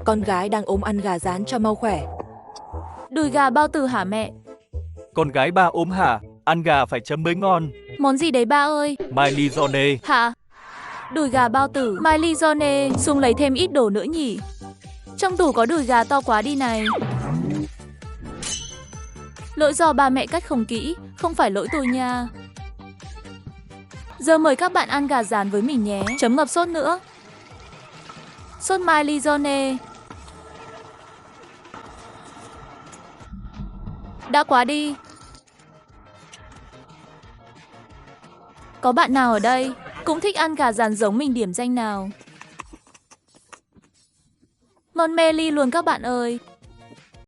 Con gái đang ốm, ăn gà rán cho mau khỏe. Đùi gà bao tử hả mẹ? Con gái ba ốm hả? Ăn gà phải chấm mới ngon. Món gì đấy ba ơi? Maializone. Hả? Đùi gà bao tử, Maializone, Sung lấy thêm ít đồ nữa nhỉ? Trong tủ có đùi gà to quá đi này. Lỗi do ba mẹ cách không kỹ, không phải lỗi tôi nha. Giờ mời các bạn ăn gà rán với mình nhé. Chấm ngập sốt nữa. Sốt Maializone. Đã quá đi. Có bạn nào ở đây cũng thích ăn gà rán giống mình điểm danh nào? Ngon mê ly luôn các bạn ơi.